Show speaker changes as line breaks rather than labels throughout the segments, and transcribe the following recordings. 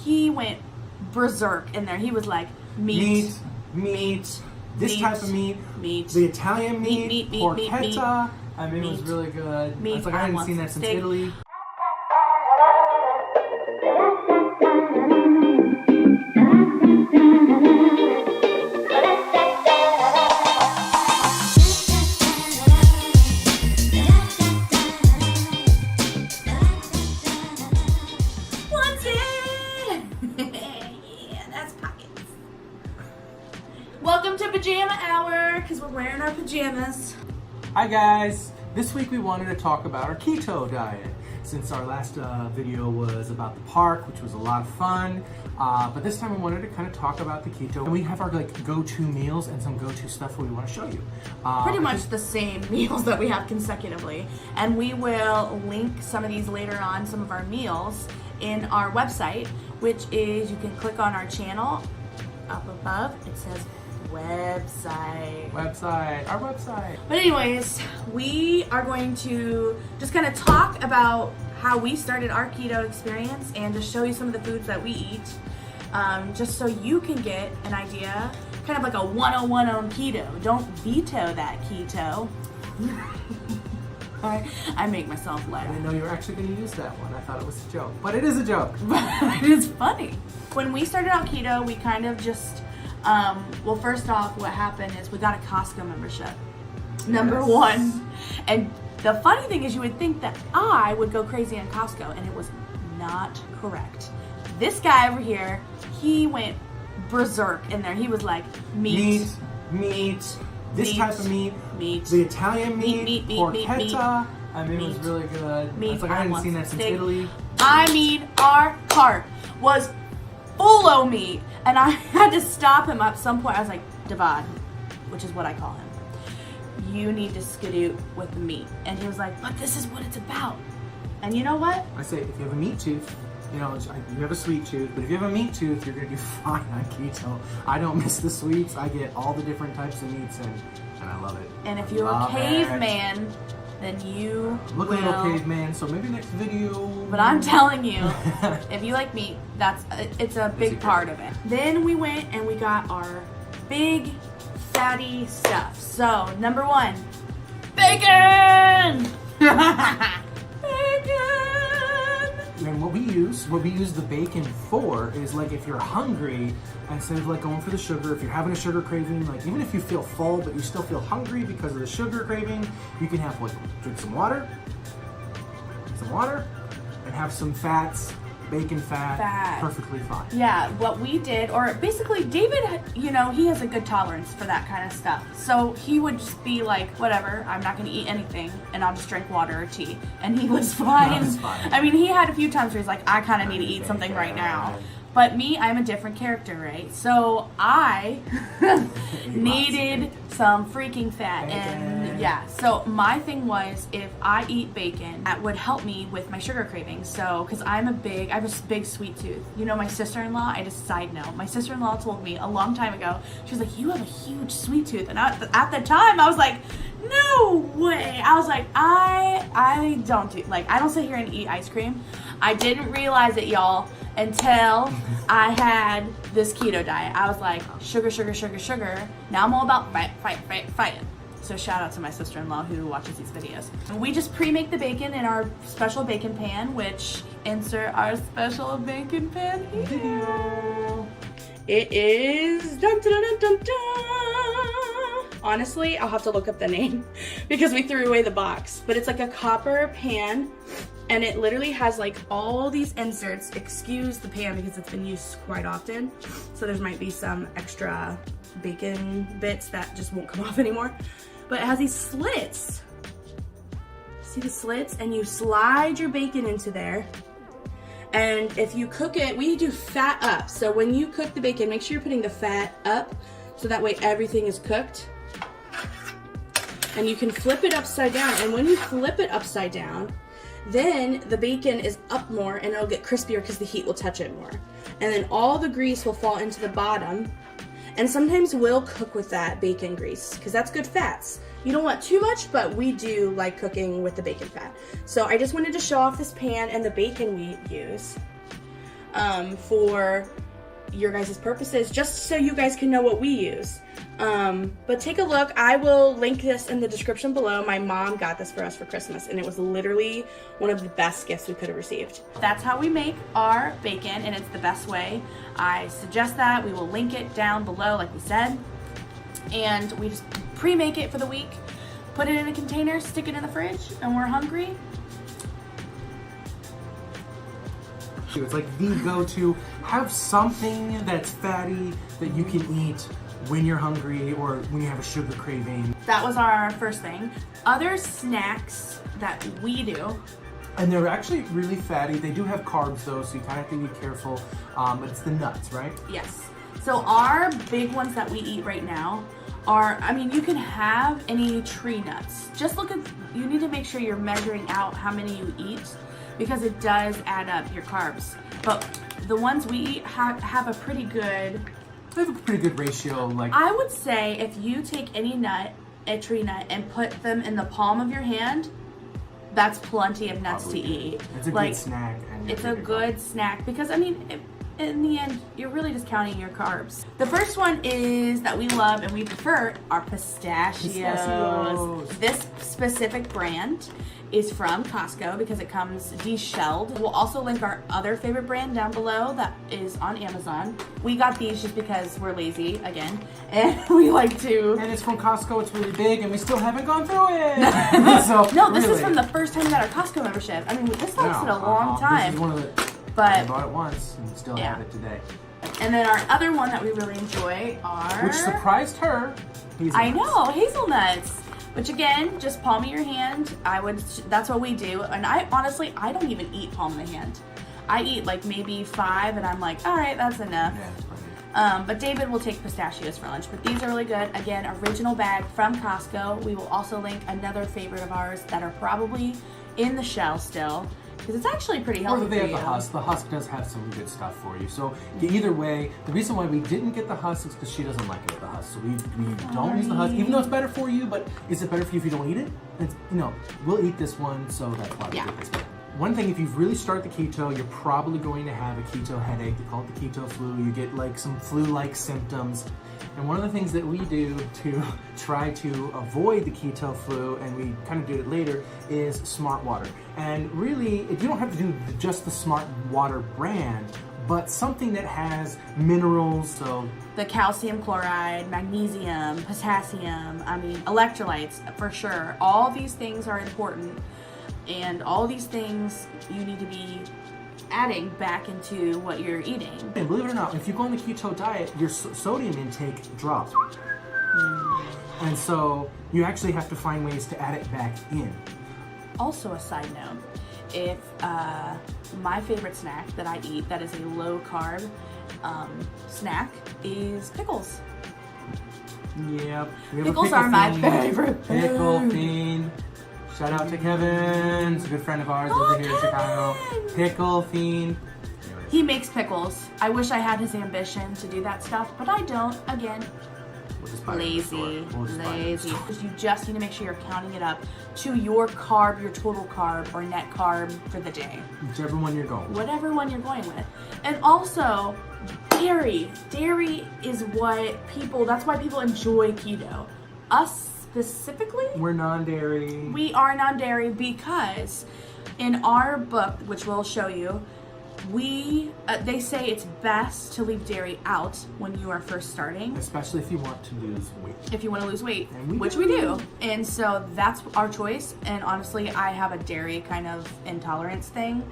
he went berserk in there. He was like, meat,
this type of meat, the Italian meat, porchetta. I mean, it was really good. It's like I hadn't seen that since Italy.
Welcome to Pajama Hour, because we're wearing our pajamas.
Hi guys! This week we wanted to talk about our keto diet. Since our last video was about the park, which was a lot of fun, but this time we wanted to kind of talk about the keto. And we have our go-to meals and some go-to stuff we want to show you.
Pretty much the same meals that we have consecutively. And we will link some of these later on, some of our meals, in our website, which is, you can click on our channel. Up above, it says website.
Our website.
But anyways, we are going to just kind of talk about how we started our keto experience and just show you some of the foods that we eat, just so you can get an idea, kind of like a 101 on keto. Don't veto that keto. I make myself laugh.
I didn't know you were actually going to use that one. I thought it was a joke, but it is a joke.
It's funny. When we started out keto, we kind of just, well, first off, what happened is we got a Costco membership. Number one. And the funny thing is, you would think that I would go crazy on Costco, and it was not correct. This guy over here, he went berserk in there. He was like, meat,
this type of meat, the Italian meat, porchetta. I mean, it was really good. It's like I hadn't seen that since Italy.
I mean, our cart was full of meat, and I had to stop him at some point. I was like, Devad, which is what I call him, you need to skedoot with the meat. And he was like, but this is what it's about. And you know what? I say,
if you have a meat tooth, you know, you have a sweet tooth, but if you have a meat tooth, you're going to do fine on keto. I don't miss the sweets. I get all the different types of meats, and I love it.
And if you're a caveman, then you
look like a little caveman, so maybe next video.
But I'm telling you, if you like meat, it's a big part of it. Then we went and we got our big fatty stuff. So, number one, bacon! Bacon!
And what we use the bacon for is, like, if you're hungry, instead of like going for the sugar, if you're having a sugar craving, like even if you feel full but you still feel hungry because of the sugar craving, you can have, like, drink some water, and have some fats, bacon fat, perfectly fine.
Yeah, what we did, or basically David, you know, he has a good tolerance for that kind of stuff. So he would just be like, whatever, I'm not going to eat anything, and I'll just drink water or tea. And he was fine. I mean, he had a few times where he's like, I kind of need to eat something right now. But me, I'm a different character, right? So I needed some freaking fat. And yeah, so my thing was, if I eat bacon, that would help me with my sugar cravings. So, because I have a big sweet tooth. You know, my sister-in-law, side note, my sister-in-law told me a long time ago, she was like, you have a huge sweet tooth. And at the time, I was like, no way. I was like, I don't do, like, I don't sit here and eat ice cream. I didn't realize it, y'all, until I had this keto diet. I was like, sugar. Now I'm all about fight. So shout out to my sister-in-law who watches these videos. We just pre-make the bacon in our special bacon pan, which insert our special bacon pan here. It is dun. Honestly, I'll have to look up the name because we threw away the box. But it's like a copper pan, and it literally has like all these inserts. Excuse the pan because it's been used quite often, so there might be some extra bacon bits that just won't come off anymore. But it has these slits. See the slits? And you slide your bacon into there. And if you cook it, we do fat up. So when you cook the bacon, make sure you're putting the fat up so that way everything is cooked. And you can flip it upside down. And when you flip it upside down, then the bacon is up more and it'll get crispier because the heat will touch it more. And then all the grease will fall into the bottom. And sometimes we'll cook with that bacon grease because that's good fats. You don't want too much, but we do like cooking with the bacon fat. So I just wanted to show off this pan and the bacon we use. for your guys' purposes, just so you guys can know what we use. But take a look. I will link this in the description below. My mom got this for us for Christmas, and it was literally one of the best gifts we could have received. That's how we make our bacon, and it's the best way. I suggest that. We will link it down below, like we said. And we just pre-make it for the week, put it in a container, stick it in the fridge, and we're hungry.
It's like the go-to. Have something that's fatty that you can eat when you're hungry or when you have a sugar craving.
That was our first thing. Other snacks that we do.
And they're actually really fatty. They do have carbs though, so you kind of have to be careful. But it's the nuts, right?
Yes. So our big ones that we eat right now are, I mean, you can have any tree nuts. Just look at, you need to make sure you're measuring out how many you eat, because it does add up your carbs. But the ones we eat have a pretty good...
They have a pretty good ratio. Like,
I would say if you take any nut, a tree nut, and put them in the palm of your hand, that's plenty of nuts to eat.
It's a good snack. And
it's a good snack because, I mean, in the end, you're really just counting your carbs. The first one is that we love and we prefer are pistachios. This specific brand is from Costco because it comes de-shelled. We'll also link our other favorite brand down below that is on Amazon. We got these just because we're lazy, again, and we like to...
And it's from Costco, it's really big, and we still haven't gone through it! So,
no, this is from the first time we got our Costco membership. I mean, this lasted a long time.
This is one of the...
But
I bought it once and still have it today.
And then our other one that we really enjoy are...
Which surprised her. Hazelnuts.
I know, hazelnuts. Which again, just palm of your hand. That's what we do. And I honestly, I don't even eat palm of the hand. I eat like maybe 5 and I'm like, all right, that's enough.
Yeah, that's plenty.
But David will take pistachios for lunch. But these are really good. Again, original bag from Costco. We will also link another favorite of ours that are probably in the shell still, because it's actually pretty healthy.
Or they have the husk. The husk does have some good stuff for you. So either way, the reason why we didn't get the husk is because she doesn't like it with the husk. So we don't use the husk, even though it's better for you. But is it better for you if you don't eat it? It's, we'll eat this one, so that's why we get this one. One thing, if you really start the keto, you're probably going to have a keto headache. They call it the keto flu. You get like some flu-like symptoms. And one of the things that we do to try to avoid the keto flu, and we kind of do it later, is Smart Water. And really, you don't have to do just the Smart Water brand, but something that has minerals, so...
The calcium chloride, magnesium, potassium, I mean, electrolytes, for sure. All these things are important, and all these things you need to be adding back into what you're eating.
And believe it or not, if you go on the keto diet, your sodium intake drops. And so you actually have to find ways to add it back in.
Also, a side note, if my favorite snack that I eat that is a low carb snack is pickles.
Yep.
Pickles are my favorite.
Pickle fiend. Shout out to Kevin. He's a good friend of ours over here in Chicago. Pickle fiend.
He makes pickles. I wish I had his ambition to do that stuff, but I don't. Again, lazy. Lazy. You just need to make sure you're counting it up to your carb, your total carb or net carb for the day.
Whichever one you're going with.
Whatever one you're going with. And also, dairy. Dairy is what people, that's why people enjoy keto. Us specifically,
we're non-dairy.
We are non-dairy because in our book, which we'll show you, they say it's best to leave dairy out when you are first starting.
Especially if you want to lose weight.
If you want to lose weight, which we do. And so that's our choice. And honestly, I have a dairy kind of intolerance thing.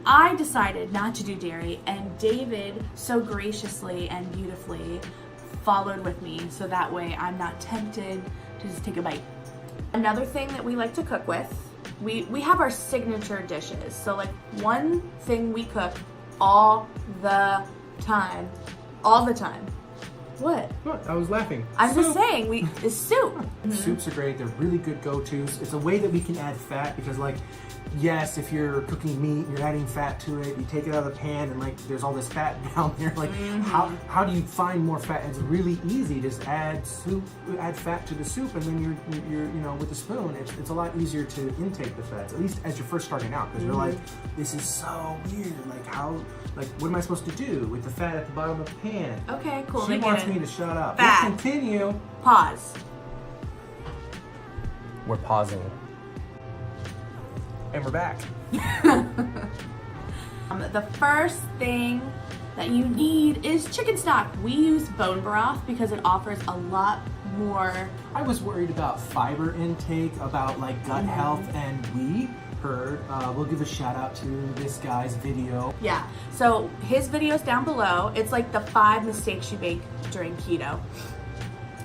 I decided not to do dairy, and David so graciously and beautifully followed with me, so that way I'm not tempted to just take a bite. Another thing that we like to cook with, we have our signature dishes. So like one thing we cook all the time. What?
What? I was laughing.
I'm just saying, it's soup.
Soups are great. They're really good go-tos. It's a way that we can add fat because, like, yes, if you're cooking meat, you're adding fat to it. You take it out of the pan, and like, there's all this fat down there. Like, how do you find more fat? It's really easy. Just add fat to the soup, and then you're with a spoon. It's a lot easier to intake the fats, at least as you're first starting out, because you're like, this is so weird. Like, how like, what am I supposed to do with the fat at the bottom of the pan?
Okay, cool.
She wants me to shut up.
Fat.
Let's continue.
Pause.
We're pausing. And we're back.
The first thing that you need is chicken stock. We use bone broth because it offers a lot more.
I was worried about fiber intake, about like gut health, and we heard, we'll give a shout out to this guy's video.
Yeah, so his video's down below. It's like the 5 mistakes you make during keto.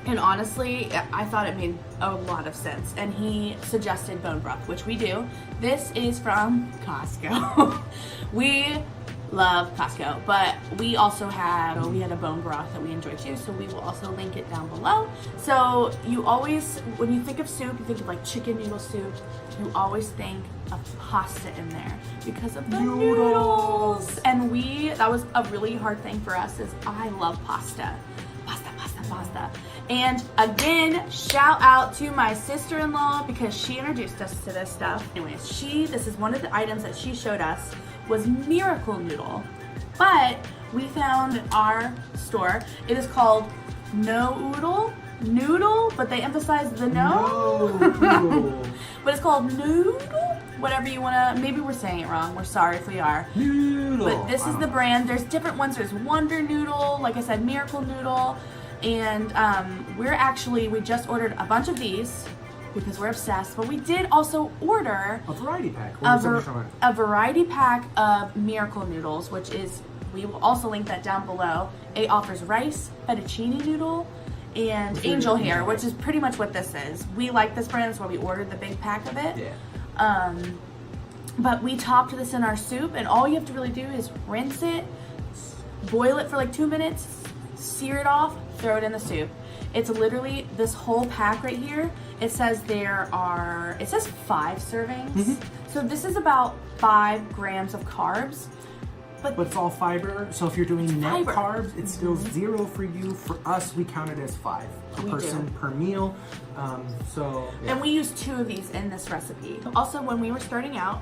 And honestly, I thought it made a lot of sense. And he suggested bone broth, which we do. This is from Costco. We love Costco, but we also have, we had a bone broth that we enjoy too, so we will also link it down below. So you always, when you think of soup, you think of like chicken noodle soup, you always think of pasta in there because of the noodles. And that was a really hard thing for us, is I love pasta. Pasta. And again, shout out to my sister-in-law because she introduced us to this stuff. Anyways, this is one of the items that she showed us was Miracle Noodle. But we found our store. It is called Noodle, but they emphasize the no. But it's called Noodle, whatever you wanna, maybe we're saying it wrong. We're sorry if we are.
Noodle.
But this is the brand. There's different ones. There's Wonder Noodle, like I said, Miracle Noodle. And we just ordered a bunch of these because we're obsessed, but we did also order
a variety pack.
A variety pack of Miracle Noodles, which is, we will also link that down below. It offers rice, fettuccine noodle, and angel hair, which is pretty much what this is. We like this brand, that's why we ordered the big pack of it.
Yeah.
But we topped this in our soup, and all you have to really do is rinse it, boil it for like 2 minutes, sear it off, throw it in the soup. It's literally this whole pack right here. It says 5 servings. So this is about 5 grams of carbs. But
it's all fiber, so if you're doing net
fiber.
carbs, it's still 0 for you. For us, we count it as 5 per person per meal.
And we use 2 of these in this recipe. Also, when we were starting out,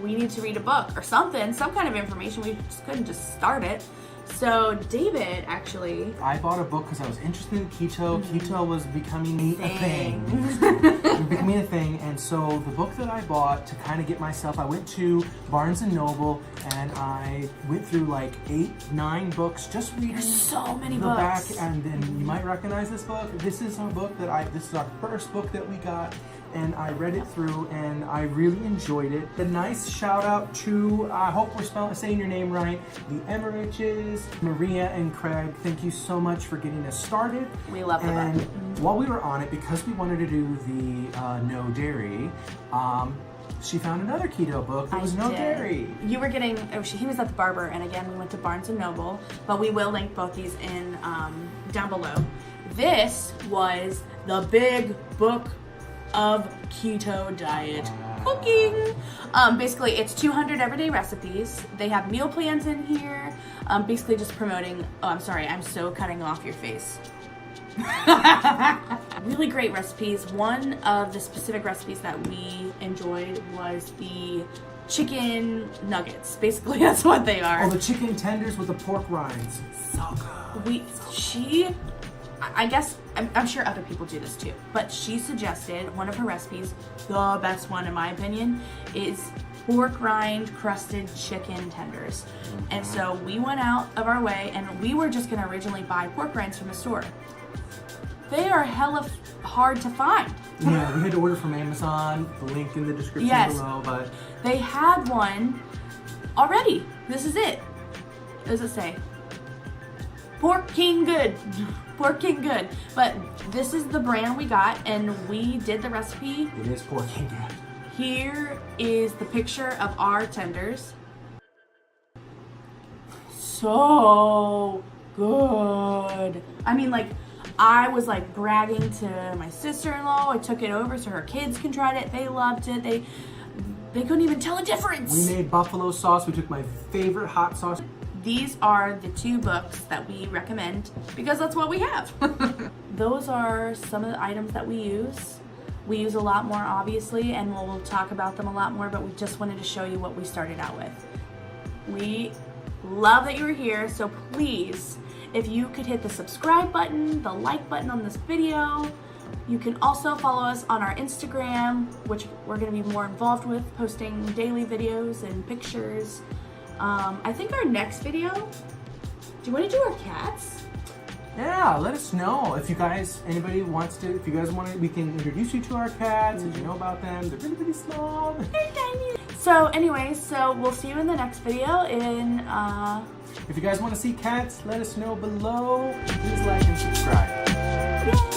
we needed to read a book or something, some kind of information. We just couldn't just start it. So David actually,
I bought a book because I was interested in keto. Keto was becoming a thing. Becoming a thing, and so the book that I bought to kind of get myself, I went to Barnes and Noble and I went through like 8, 9 books, just reading
so many
the
books.
back. And then you might recognize this book. This is a book this is our first book that we got. And I read it through, and I really enjoyed it. A nice shout out to, I hope we're saying your name right, the Emmeriches, Maria and Craig. Thank you so much for getting us started.
We love the book.
And while we were on it, because we wanted to do the no dairy, she found another keto book that was no dairy.
You were getting, he was at the barber, and again, we went to Barnes and Noble, but we will link both these in down below. This was the big book of keto diet cooking. Basically, it's 200 everyday recipes. They have meal plans in here. Basically just promoting, I'm sorry, I'm so cutting off your face. Really great recipes. One of the specific recipes that we enjoyed was the chicken nuggets. Basically, that's what they are.
Oh, the chicken tenders with the pork rinds. So good.
I guess, I'm sure other people do this too, but she suggested one of her recipes, the best one in my opinion, is pork rind crusted chicken tenders. And so we went out of our way, and we were just gonna originally buy pork rinds from the store. They are hella hard to find.
Yeah, we had to order from Amazon, the link in the description below, but
they had one already. This is it. What does it say? Pork King Good. Pork King Good. But this is the brand we got, and we did the recipe.
It is Pork King Good.
Here is the picture of our tenders. So good. I mean, like, I was like bragging to my sister-in-law. I took it over so her kids can try it. They loved it. They couldn't even tell a difference.
We made buffalo sauce. We took my favorite hot sauce.
These are the 2 books that we recommend because that's what we have. Those are some of the items that we use. We use a lot more, obviously, and we'll talk about them a lot more, but we just wanted to show you what we started out with. We love that you were here. So please, if you could hit the subscribe button, the like button on this video. You can also follow us on our Instagram, which we're going to be more involved with, posting daily videos and pictures. I think our next video, do you want to do our cats?
Yeah, let us know if you guys, anybody wants to, if you guys want to, we can introduce you to our cats, if you know about them. They're really, really small.
They're tiny. So anyways, so we'll see you in the next video.
If you guys want to see cats, let us know below. Please like and subscribe.
Yay!